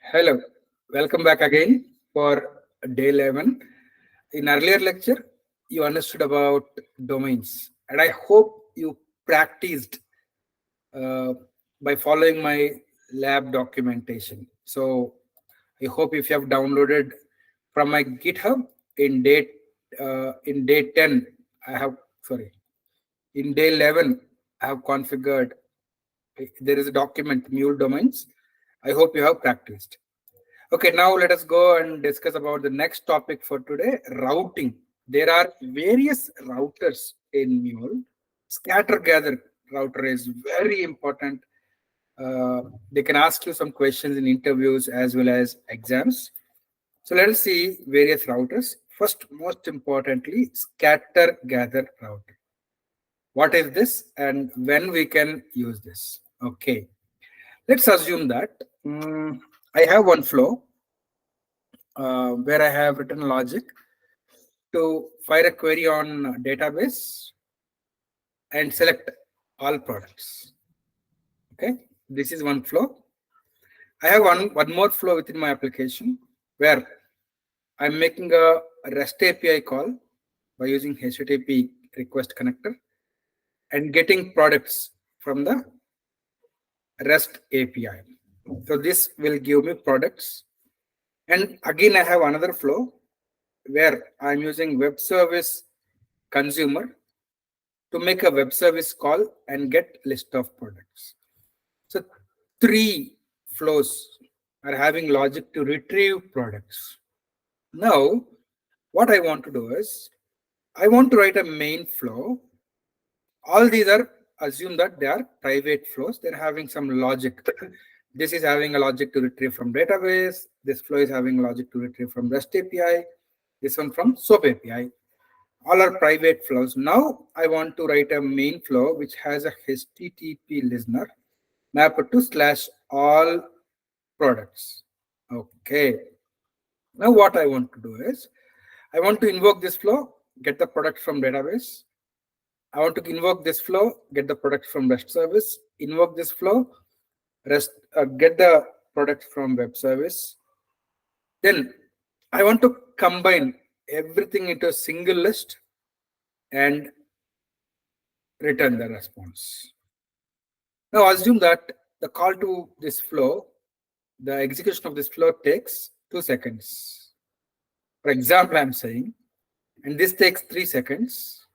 Hello, welcome back again for day 11. In earlier lecture, you understood about domains, and I hope you practiced uh, by following my lab documentation. So I hope if you have downloaded from my GitHub in day 10, I have sorry in day 11 I have configured. There is a document Mule domains. I hope you have practiced. Okay, now let us go and discuss about the next topic for today, routing. There are various routers in Mule. Scatter gather router is very important. They can ask you some questions in interviews as well as exams. So let us see various routers. First, most importantly, scatter gather router. What is this and when we can use this? Okay, let's assume that I have one flow where I have written logic to fire a query on database and select all products. Okay, this is one flow. I have one more flow within my application where I'm making a REST API call by using HTTP request connector and getting products from the REST API. So this will give me products. And again, I have another flow where I'm using web service consumer to make a web service call and get list of products. So three flows are having logic to retrieve products. Now, what I want to do is I want to write a main flow. All these are assume that they are private flows. They're having some logic. This is having a logic to retrieve from database. This flow is having logic to retrieve from REST API. This one from SOAP API. All are private flows. Now I want to write a main flow which has a HTTP listener mapped to /all products. Okay. Now what I want to do is I want to invoke this flow, get the product from database. I want to invoke this flow, get the product from REST service, invoke this flow, get the product from web service. Then I want to combine everything into a single list and return the response. Now assume that the call to this flow, the execution of this flow takes 2 seconds. For example, I'm saying, and this takes 3 seconds,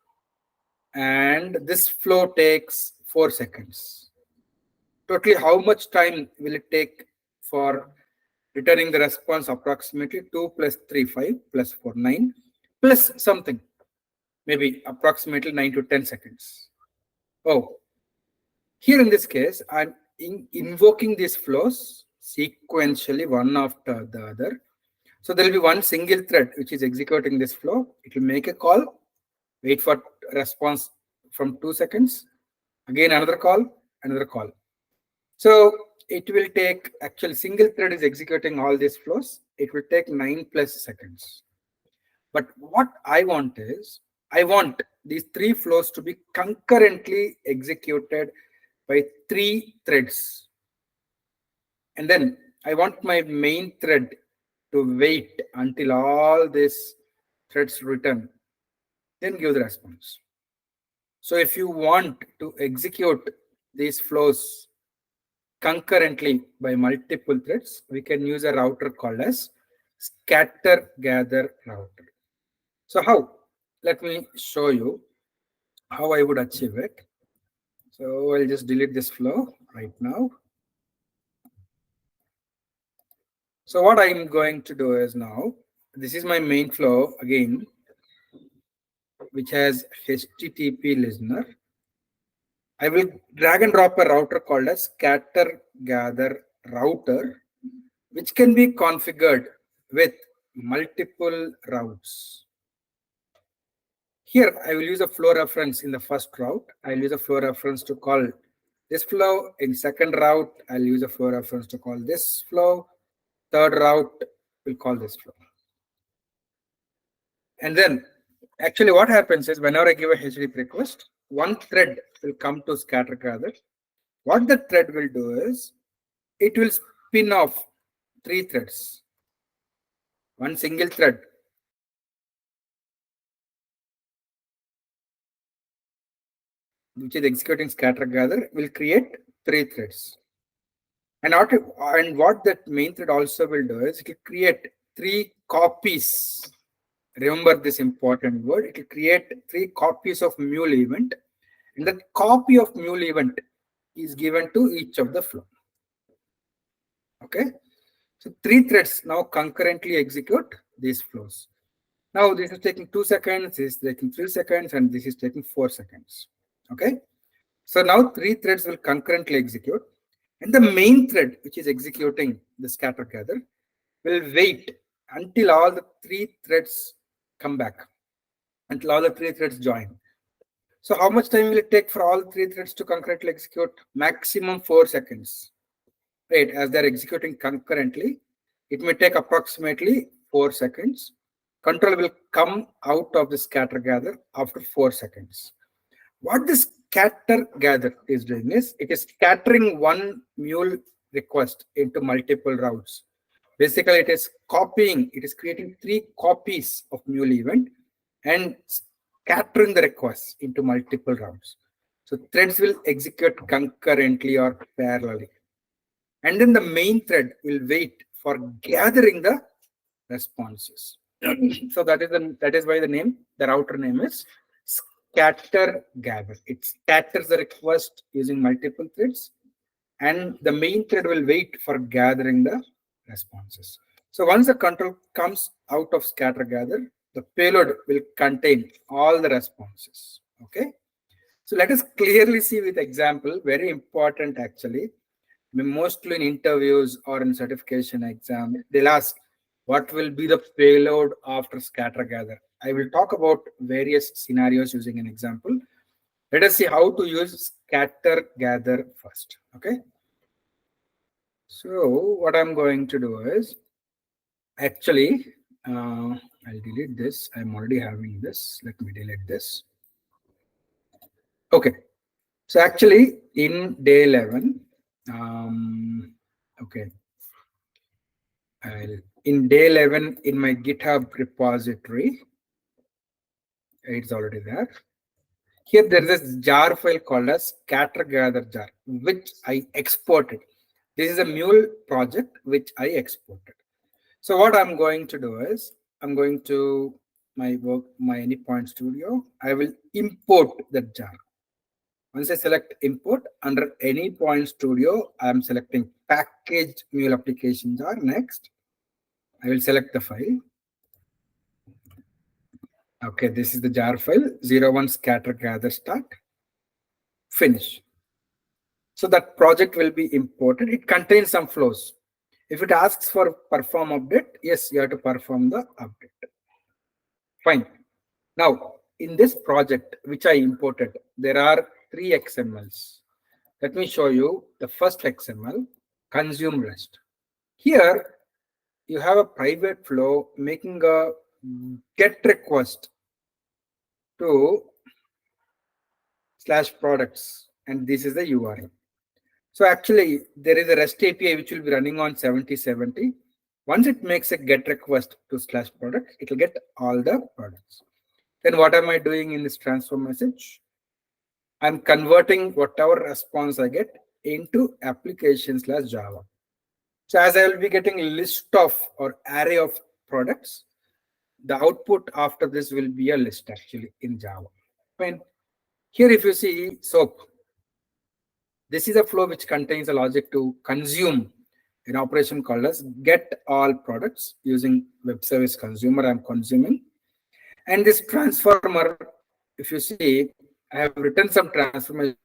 and this flow takes 4 seconds. Totally, how much time will it take for returning the response? Approximately 2 plus 3, 5 plus 4, 9 plus something, maybe approximately 9 to 10 seconds. Oh, here in this case, I'm invoking these flows sequentially one after the other. So there will be one single thread which is executing this flow. It will make a call, wait for response from 2 seconds, again another call, another call. So it will take, actually single thread is executing all these flows. It will take 9 plus seconds. But what I want is, I want these 3 flows to be concurrently executed by 3 threads. And then I want my main thread to wait until all these threads return, then give the response. So if you want to execute these flows concurrently by multiple threads, we can use a router called as scatter gather router. So how? Let me show you how I would achieve it. So I'll just delete this flow right now. So what I'm going to do is now, this is my main flow again, which has HTTP listener. I will drag and drop a router called as scatter gather router, which can be configured with multiple routes. Here, I will use a flow reference in the first route. I'll use a flow reference to call this flow. In second route, I'll use a flow reference to call this flow. Third route, we'll call this flow. And then, actually what happens is whenever I give a HTTP request, one thread will come to scatter gather. What the thread will do is, it will spin off 3 threads. One single thread which is executing scatter gather will create 3 threads. And what that main thread also will do is it will create 3 copies. Remember this important word. It will create 3 copies of Mule event, and that copy of Mule event is given to each of the flow. Okay, so 3 threads now concurrently execute these flows. Now this is taking 2 seconds, this is taking 3 seconds, and this is taking 4 seconds. Okay, so now 3 threads will concurrently execute, and the main thread which is executing the scatter gather will wait until all the 3 threads come back, until all the 3 threads join. So how much time will it take for all 3 threads to concurrently execute? Maximum 4 seconds. Right, as they're executing concurrently, it may take approximately 4 seconds. Control will come out of the scatter gather after 4 seconds. What this scatter gather is doing is, it is scattering one Mule request into multiple routes. Basically, it is copying, it is creating 3 copies of Mule event and scattering the requests into multiple routes. So threads will execute concurrently or parallelly. And then the main thread will wait for gathering the responses. So that is why the router name is scatter gather. It scatters the request using multiple threads, and the main thread will wait for gathering the responses. So once the control comes out of scatter gather, the payload will contain all the responses. Okay, so let us clearly see with example. Very important actually. Mostly in interviews or in certification exam, they'll ask what will be the payload after scatter gather. I will talk about various scenarios using an example. Let us see how to use scatter gather first. Okay, so what I'm going to do is, actually I'll delete this. I'm already having this. Let me delete this. Okay, so actually in day 11, okay, in day 11 in my GitHub repository, it's already there. Here there is this jar file called as scatter gather jar, which I exported. This is a Mule project which I exported. So what I'm going to do is, I'm going to my Anypoint Studio. I will import that jar. Once I select import under Anypoint Studio, I'm selecting packaged Mule application jar. Next, I will select the file. Okay, this is the jar file, 01 scatter gather start, finish. So that project will be imported. It contains some flows. If it asks for perform update, yes, you have to perform the update. Fine. Now, in this project, which I imported, there are 3 XMLs. Let me show you the first XML, consume REST. Here, you have a private flow making a GET request to /products, and this is the URL. So actually, there is a REST API which will be running on 7070. Once it makes a GET request to /products, it will get all the products. Then what am I doing in this transfer message? I'm converting whatever response I get into application/Java. So as I will be getting a list of or array of products, the output after this will be a list actually in Java. Fine. Here, if you see SOAP, this is a flow which contains a logic to consume an operation called as get all products using web service consumer. I'm consuming. And this transformer, if you see, I have written some transformation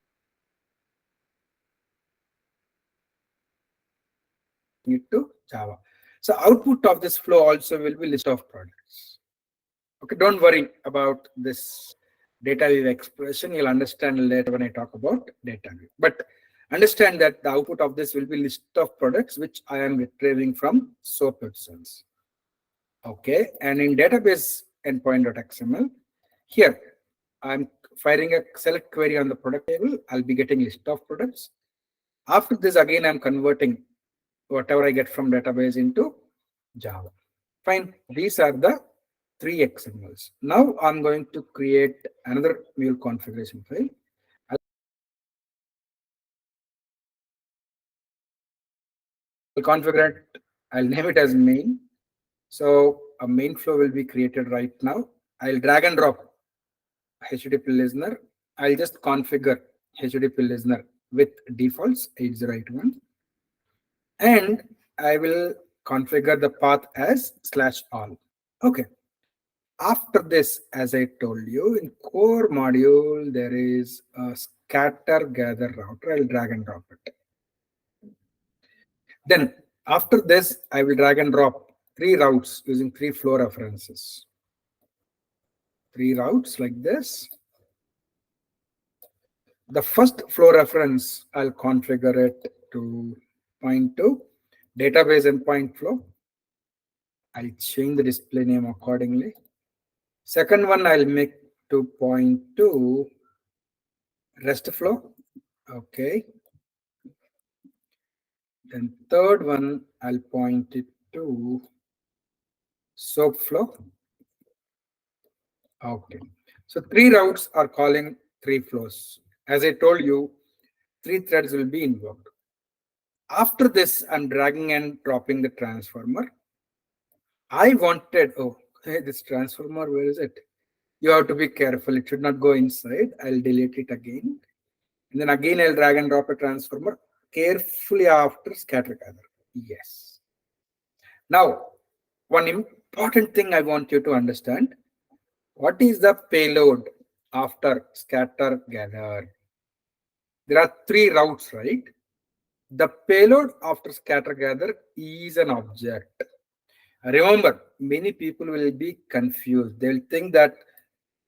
to Java. So output of this flow also will be list of products. Okay, don't worry about this data view expression. You'll understand later when I talk about data view. But understand that the output of this will be list of products which I am retrieving from SOAP itself. Okay, and in database endpoint.xml, here I'm firing a select query on the product table. I'll be getting list of products. After this, again, I'm converting whatever I get from database into Java. Fine. These are the 3 XMLs. Now I'm going to create another Mule configuration file. I'll configure it. I'll name it as main. So a main flow will be created right now. I'll drag and drop HTTP listener. I'll just configure HTTP listener with defaults 8081. And I will configure the path as /all. Okay. After this, as I told you, in core module, there is a scatter gather router. I'll drag and drop it. Then after this, I will drag and drop 3 routes using 3 flow references. 3 routes like this. The first flow reference, I'll configure it to point to database endpoint flow. I'll change the display name accordingly. Second one, I'll make to point to REST flow. Okay. Then third one, I'll point it to SOAP flow. Okay. So 3 routes are calling 3 flows. As I told you, 3 threads will be invoked. After this, I'm dragging and dropping the transformer. I wanted, oh, hey, this transformer, where is it? You have to be careful. It should not go inside. I'll delete it again. And then again, I'll drag and drop a transformer carefully after scatter gather. Yes. Now, one important thing I want you to understand. What is the payload after scatter gather? There are 3 routes, right? The payload after scatter gather is an object. Remember, many people will be confused. They'll think that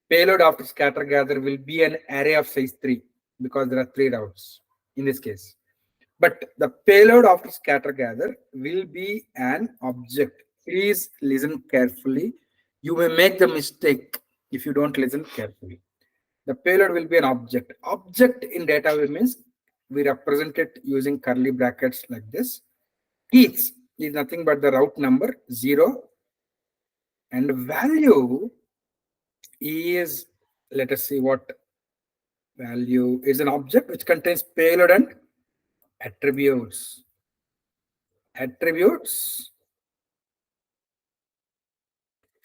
payload after scatter gather will be an array of size 3 because there are 3 routes in this case. But the payload after scatter gather will be an object. Please listen carefully. You may make the mistake if you don't listen carefully. The payload will be an object. Object in database means we represent it using curly brackets like this. Keys is nothing but the route number 0 and value is, let us see what value is, an object which contains payload and attributes. Attributes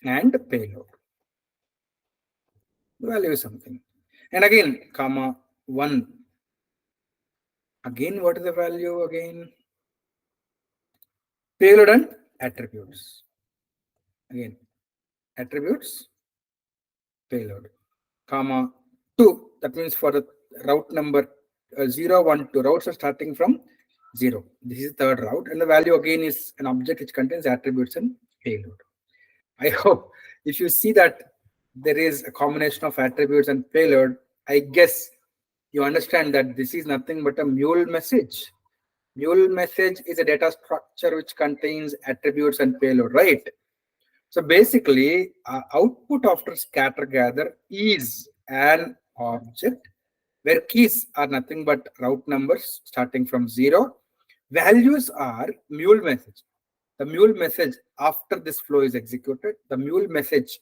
and payload. The value is something. And again, comma 1. Again, what is the value again? Payload and attributes. Again, attributes, payload, comma 2. That means for the route number 0, 1, 2 routes are starting from 0. This is the third route, and the value again is an object which contains attributes and payload. I hope if you see that there is a combination of attributes and payload, I guess you understand that this is nothing but a Mule message. Mule message is a data structure which contains attributes and payload, right? So basically, output after scatter gather is an object where keys are nothing but route numbers starting from 0. Values are Mule message. The Mule message after this flow is executed. The Mule message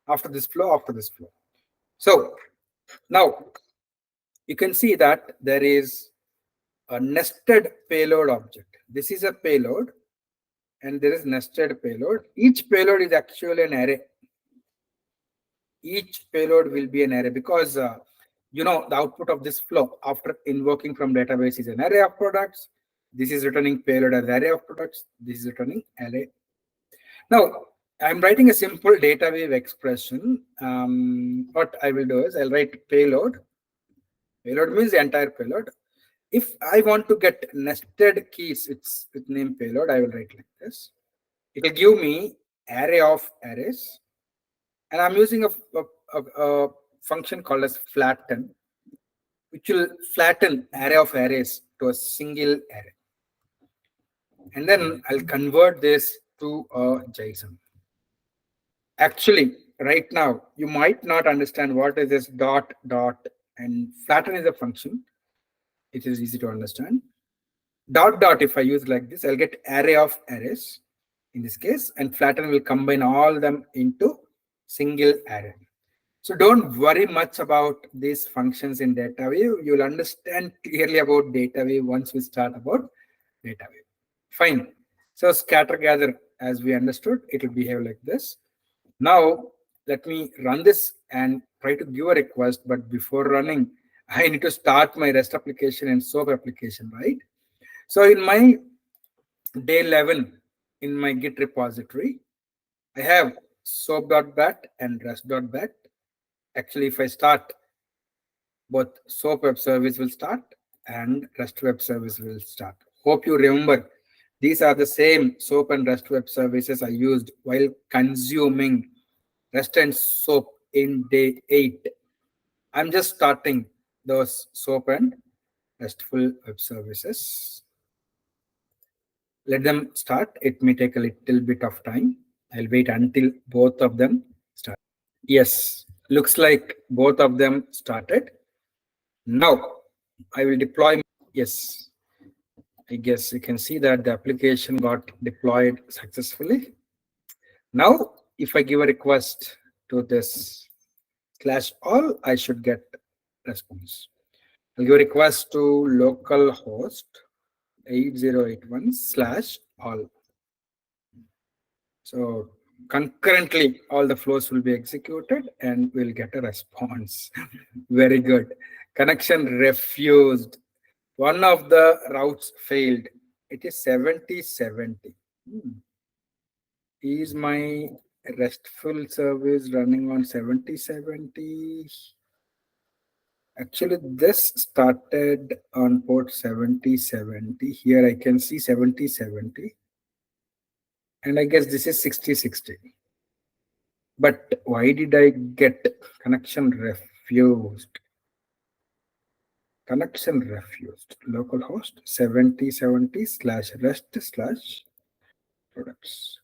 after this flow, after this flow. So now you can see that there is a nested payload object. This is a payload and there is nested payload. Each payload is actually an array. Each payload will be an array because you know, the output of this flow after invoking from database is an array of products. This is returning payload as array of products. This is returning array. Now, I'm writing a simple data wave expression. What I will do is I'll write payload. Payload means the entire payload. If I want to get nested keys, it's with name payload, I will write like this. It will give me array of arrays. And I'm using a function called as flatten, which will flatten array of arrays to a single array. And then I'll convert this to a JSON. Actually, right now, you might not understand what is this dot, and flatten is a function. It is easy to understand. Dot, if I use like this, I'll get array of arrays in this case, and flatten will combine all them into single array. So don't worry much about these functions in data view. You'll understand clearly about data view once we start about data view. Fine. So scatter gather, as we understood, it will behave like this. Now let me run this and try to give a request. But before running, I need to start my REST application and SOAP application, right? So in my day 11 in my Git repository, I have soap.bat and rest.bat. Actually, if I start, both SOAP web service will start and REST web service will start. Hope you remember these are the same SOAP and REST web services I used while consuming REST and SOAP in day 8. I'm just starting those SOAP and RESTful web services. Let them start. It may take a little bit of time. I'll wait until both of them start. Yes, looks like both of them started. Now I will deploy. Yes, I guess you can see that the application got deployed successfully. Now, if I give a request to this /all, I should get response. I'll give a request to localhost 8081/all. So concurrently, all the flows will be executed and we'll get a response. Very good. Connection refused. One of the routes failed. It is 7070. Is my RESTful service running on 7070? Actually, this started on port 7070. Here I can see 7070. And I guess this is 6060. But why did I get connection refused? Connection refused. Localhost 7070/rest/products.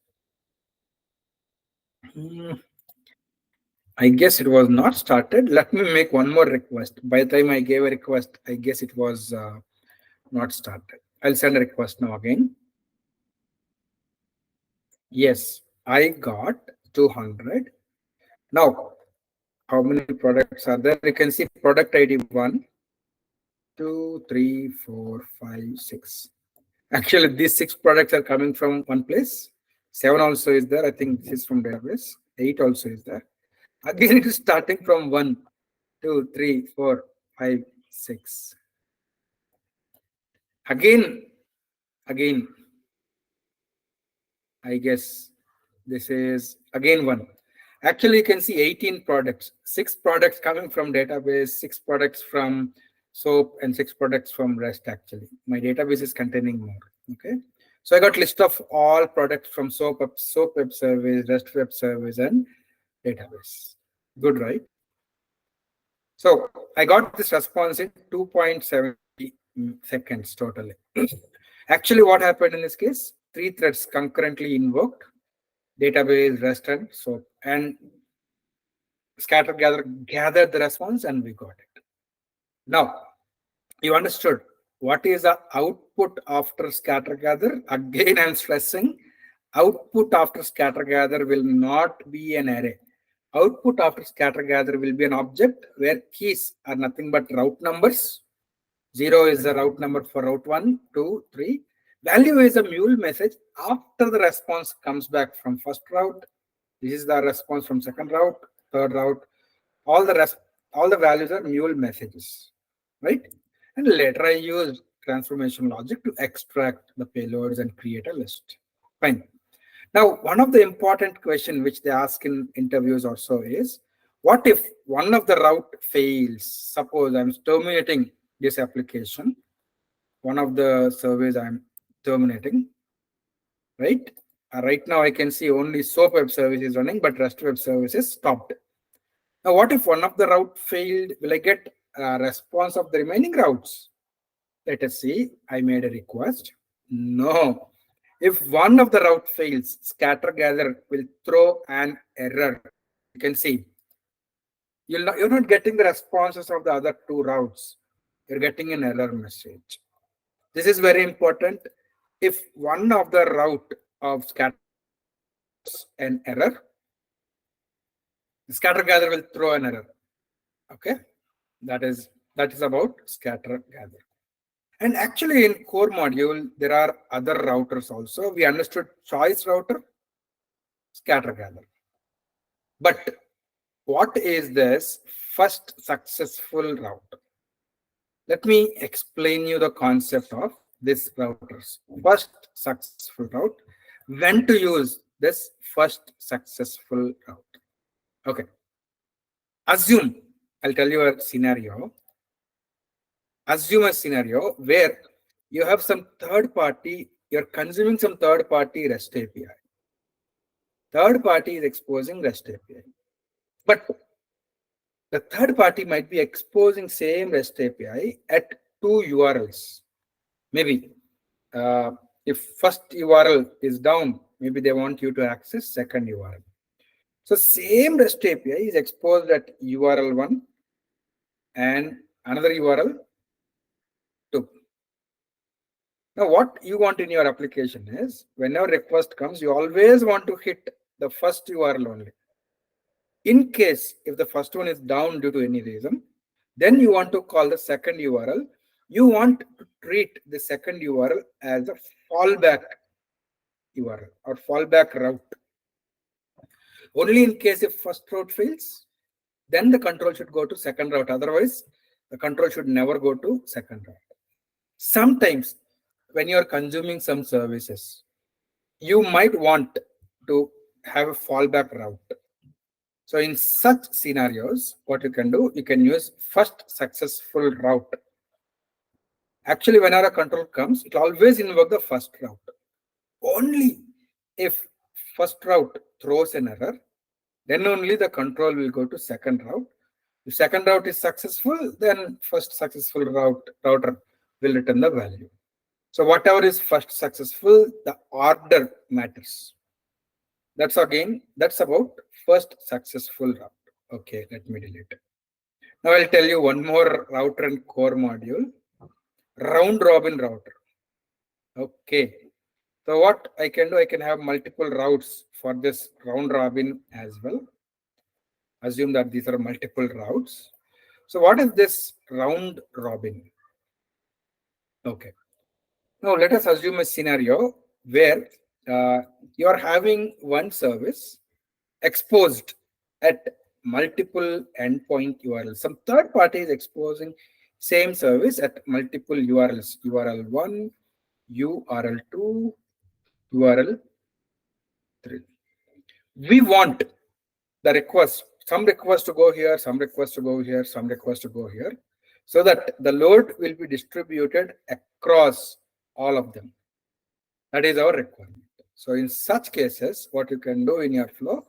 I guess it was not started. Let me make one more request. By the time I gave a request, I guess it was not started. I'll send a request now again. Yes, I got 200. Now, how many products are there? You can see product ID 1, 2, 3, 4, 5, 6. Actually, these 6 products are coming from one place. 7 also is there. I think this is from database. 8 also is there. Again, it is starting from 1, 2, 3, 4, 5, 6. Again, I guess this is again 1. Actually, you can see 18 products, 6 products coming from database, 6 products from SOAP, and 6 products from REST. Actually, my database is containing more. Okay, so I got list of all products from SOAP web service, REST web service, and database. Good, right? So I got this response in 2.70 seconds totally. Actually, what happened in this case? 3 threads concurrently invoked database, REST, and SOAP, and scatter gathered the response, and we got it. Now, you understood what is the output after scatter gather? Again, I'm stressing output after scatter gather will not be an array. Output after scatter gather will be an object where keys are nothing but route numbers. 0 is the route number for route 1, 2, 3. Value is a mule message after the response comes back from first route. This is the response from second route, third route. All the values are mule messages, right? And later I use transformation logic to extract the payloads and create a list. Fine. Now, one of the important questions which they ask in interviews also is, what if one of the route fails? Suppose I'm terminating this application, one of the surveys I'm terminating, right? Right now I can see only SOAP web service is running, but REST web service is stopped. Now, what if one of the route failed? Will I get a response of the remaining routes? Let us see. I made a request. No. If one of the route fails, scatter gather will throw an error. You can see you're not getting the responses of the other 2 routes. You're getting an error message. This is very important. If one of the route of scatter an error, the scatter gather will throw an error. Okay, that is about scatter gather. And actually in core module, there are other routers also. We understood choice router, scatter gather. But what is this first successful route? Let me explain you the concept of this routers. First successful route, when to use this first successful route. Okay. Assume, I'll tell you a scenario. Assume a scenario where you have some third party, you're consuming some third party REST API. Third party is exposing REST API. But the third party might be exposing same REST API at two URLs. Maybe if first URL is down, maybe they want you to access second URL. So same REST API is exposed at URL 1 and another URL 2. Now what you want in your application is, whenever request comes, you always want to hit the first URL only. In case if the first one is down due to any reason, then you want to call the second URL. You want to treat the second URL as a fallback URL or fallback route. Only in case if first route fails, then the control should go to second route. Otherwise, the control should never go to second route. Sometimes when you are consuming some services, you might want to have a fallback route. So in such scenarios, what you can do, you can use first successful route. Actually, whenever a control comes, it always invoke the first route. Only if first route throws an error, then only the control will go to second route. If second route is successful, then first successful router will return the value. So whatever is first successful, the order matters. That's about first successful route. Okay, let me delete it. Now I'll tell you one more router and core module, round robin router. Okay. So what I can do, I can have multiple routes for this round robin as well. Assume that these are multiple routes. So what is this round robin? Okay. Now let us assume a scenario where you are having one service exposed at multiple endpoint URLs. Some third party is exposing same service at multiple URLs, URL 1, URL 2, URL 3. We want the request, some request to go here, some request to go here, some request to go here, so that the load will be distributed across all of them. That is our requirement. So in such cases, what you can do in your flow,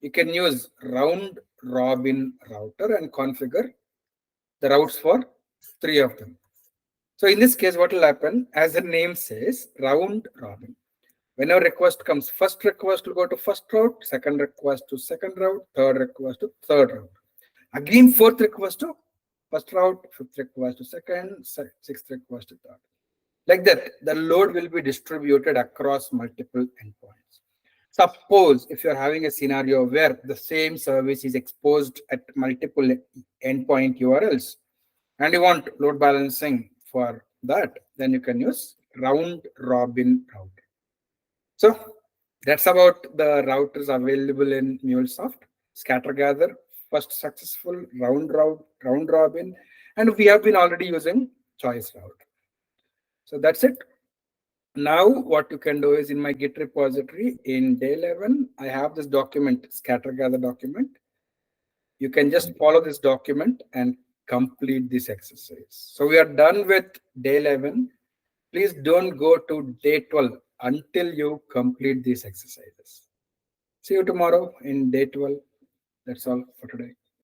you can use round robin router and configure the routes for 3 of them. So in this case, what will happen, as the name says, round robin. Whenever request comes, first request will go to first route, second request to second route, third request to third route. Again, fourth request to first route, fifth request to second, sixth request to third. Like that, the load will be distributed across multiple endpoints. Suppose if you're having a scenario where the same service is exposed at multiple endpoint URLs and you want load balancing for that, then you can use round robin router. So that's about the routers available in Mulesoft. Scatter gather, first successful, round robin, and we have been already using choice route. So that's it. Now what you can do is, in my Git repository in day 11, I have this document, scatter gather document. You can just follow this document and complete this exercise. So we are done with day 11. Please don't go to day 12 until you complete these exercises. See you tomorrow in day 12. That's all for today.